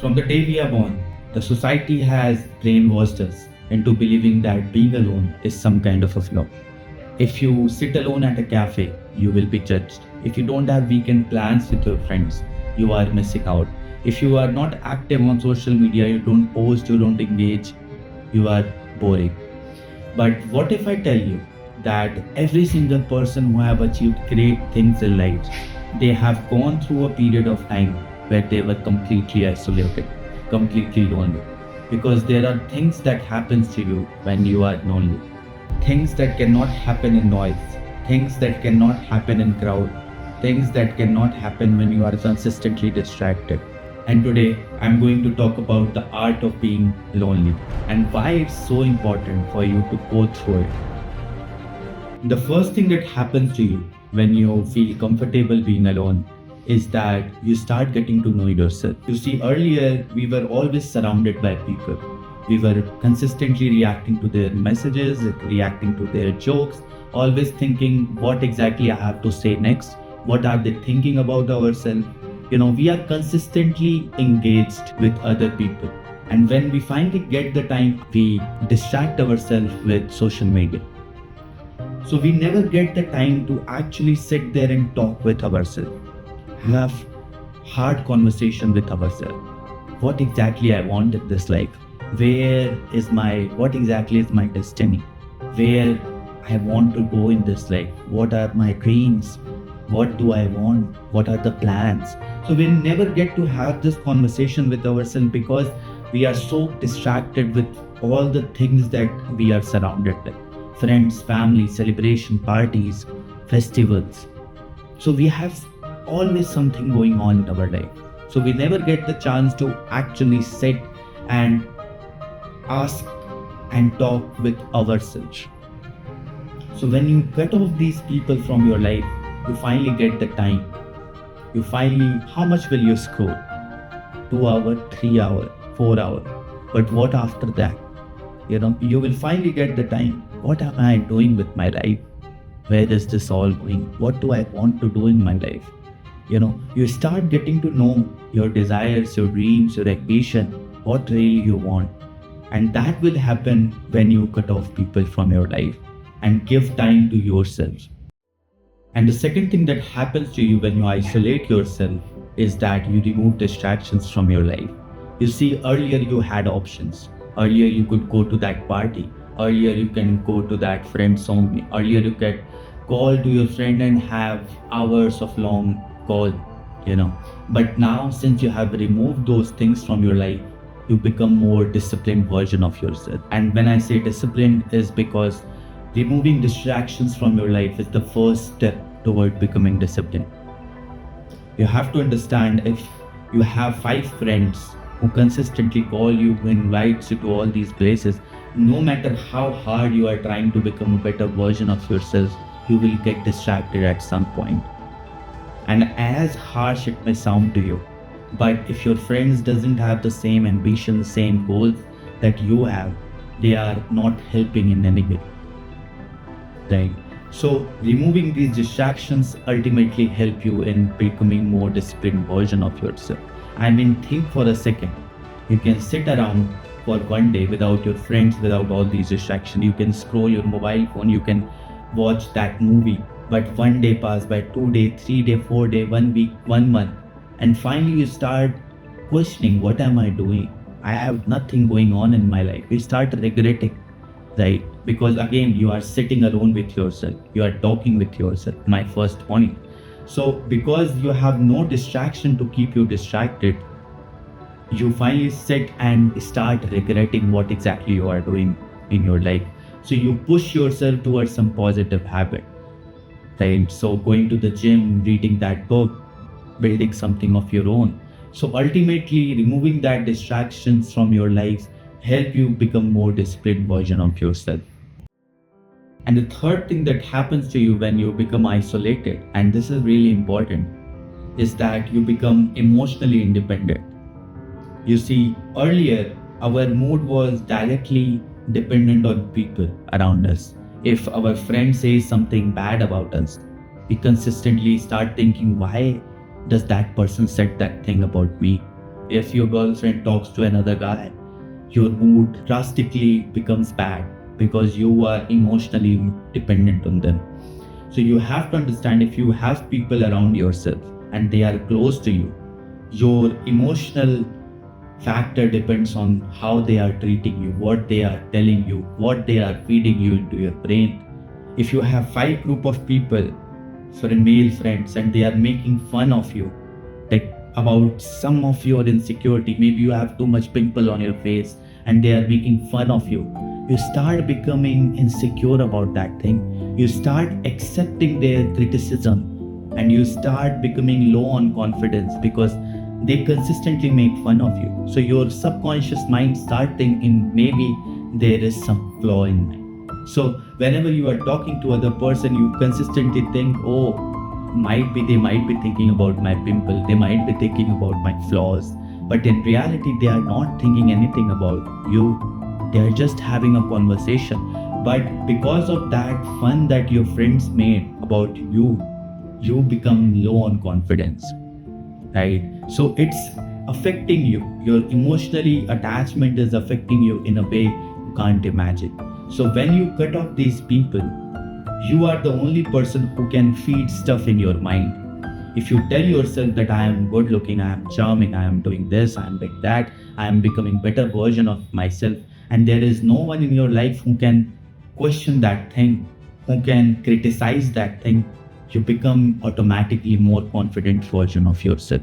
From the day we are born, the society has brainwashed us into believing that being alone is some kind of a flaw. If you sit alone at a cafe, you will be judged. If you don't have weekend plans with your friends, you are missing out. If you are not active on social media, you don't post, you don't engage, you are boring. But what if I tell you that every single person who have achieved great things in life, they have gone through a period of time where they were completely isolated, completely lonely. Because there are things that happens to you when you are lonely. Things that cannot happen in noise, things that cannot happen in crowd, things that cannot happen when you are consistently distracted. And today I'm going to talk about the art of being lonely and why it's so important for you to go through it. The first thing that happens to you when you feel comfortable being alone is that you start getting to know yourself. You see, earlier we were always surrounded by people. We were consistently reacting to their messages, reacting to their jokes, always thinking what exactly I have to say next, what are they thinking about ourselves. We are consistently engaged with other people. And when we finally get the time, we distract ourselves with social media. So we never get the time to actually sit there and talk with ourselves, have hard conversation with ourselves. What exactly I want in this life? What exactly is my destiny? Where I want to go in this life? What are my dreams? What do I want? What are the plans? So we never get to have this conversation with ourselves because we are so distracted with all the things that we are surrounded with. Friends, family, celebration, parties, festivals. So we have always something going on in our life. So we never get the chance to actually sit and ask and talk with ourselves. So when you cut off these people from your life, you finally get the time. How much will you scroll? 2 hours, 3 hours, 4 hours. But what after that? You will finally get the time. What am I doing with my life? Where is this all going? What do I want to do in my life? You start getting to know your desires, your dreams, your ambition, what really you want. And that will happen when you cut off people from your life and give time to yourself. And the second thing that happens to you when you isolate yourself is that you remove distractions from your life. You see, earlier you had options. Earlier you could go to that party. Earlier you can go to that friend's home. Earlier you could call to your friend and have hours of long call, But now, since you have removed those things from your life, you become more disciplined version of yourself. And when I say disciplined is because removing distractions from your life is the first step toward becoming disciplined. You have to understand, if you have 5 friends who consistently call you, who invites you to all these places, no matter how hard you are trying to become a better version of yourself, you will get distracted at some point. And as harsh it may sound to you, but if your friends doesn't have the same ambition, same goals that you have, they are not helping in any way. Right? So removing these distractions ultimately help you in becoming more disciplined version of yourself. Think for a second. You can sit around for one day without your friends, without all these distractions. You can scroll your mobile phone, you can watch that movie. But one day pass by, 2 days, 3 days, 4 days, 1 week, 1 month. And finally you start questioning, what am I doing? I have nothing going on in my life. You start regretting, right? Because again, you are sitting alone with yourself. You are talking with yourself, my first point. So because you have no distraction to keep you distracted, you finally sit and start regretting what exactly you are doing in your life. So you push yourself towards some positive habit, right? So going to the gym, reading that book, building something of your own. So ultimately, removing that distractions from your life help you become more disciplined version of yourself. And the third thing that happens to you when you become isolated, and this is really important, is that you become emotionally independent. You see, earlier our mood was directly dependent on people around us. If our friend says something bad about us, we consistently start thinking, why does that person said that thing about me? if your girlfriend talks to another guy, your mood drastically becomes bad because you are emotionally dependent on them. So you have to understand, if you have people around yourself and they are close to you, your emotional factor depends on how they are treating you, what they are telling you, what they are feeding you into your brain. If you have 5 group of people for male friends and they are making fun of you, like about some of your insecurity, maybe you have too much pimple on your face and they are making fun of you, you start becoming insecure about that thing. You start accepting their criticism and you start becoming low on confidence because they consistently make fun of you. So your subconscious mind start thinking maybe there is some flaw in me. So whenever you are talking to other person, you consistently think, oh, they might be thinking about my pimple, they might be thinking about my flaws. But in reality, they are not thinking anything about you. They are just having a conversation. But because of that fun that your friends made about you, you become low on confidence, right? So it's affecting you. Your emotionally attachment is affecting you in a way you can't imagine. So when you cut off these people, you are the only person who can feed stuff in your mind. If you tell yourself that I am good looking, I am charming, I am doing this, I am like that, I am becoming better version of myself, and there is no one in your life who can question that thing, who can criticize that thing, you become automatically more confident version of yourself,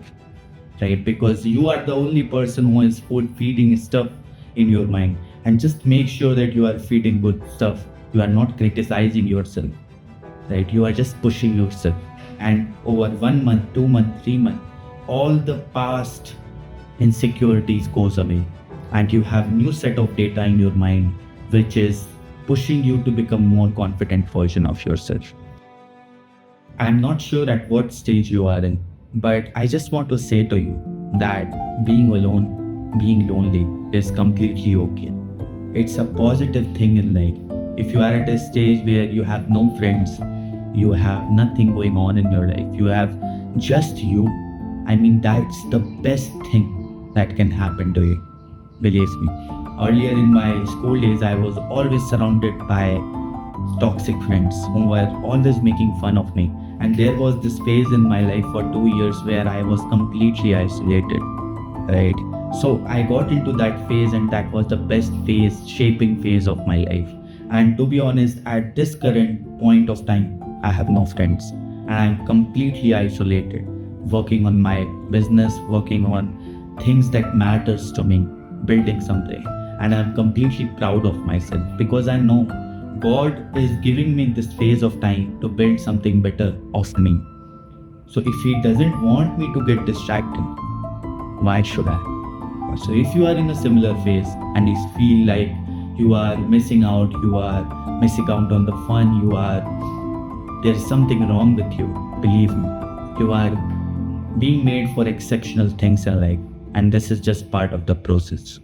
right? Because you are the only person who is feeding stuff in your mind. And just make sure that you are feeding good stuff. You are not criticizing yourself, right? You are just pushing yourself. And over 1 month, 2 months, 3 months, all the past insecurities goes away. And you have new set of data in your mind, which is pushing you to become more confident version of yourself. I'm not sure at what stage you are in, but I just want to say to you that being alone, being lonely is completely okay. It's a positive thing in life. If you are at a stage where you have no friends, you have nothing going on in your life, you have just you, I mean, that's the best thing that can happen to you. Believe me. Earlier in my school days, I was always surrounded by toxic friends who were always making fun of me. And there was this phase in my life for 2 years where I was completely isolated, right? So I got into that phase, and that was the best phase, shaping phase of my life. And to be honest, at this current point of time, I have no friends and I'm completely isolated, working on my business, working on things that matters to me, building something. And I'm completely proud of myself because I know God is giving me this phase of time to build something better of me. So if He doesn't want me to get distracted, why should I? So if you are in a similar phase and you feel like you are missing out, you are missing out on the fun, there's something wrong with you, believe me. You are being made for exceptional things in life, and this is just part of the process.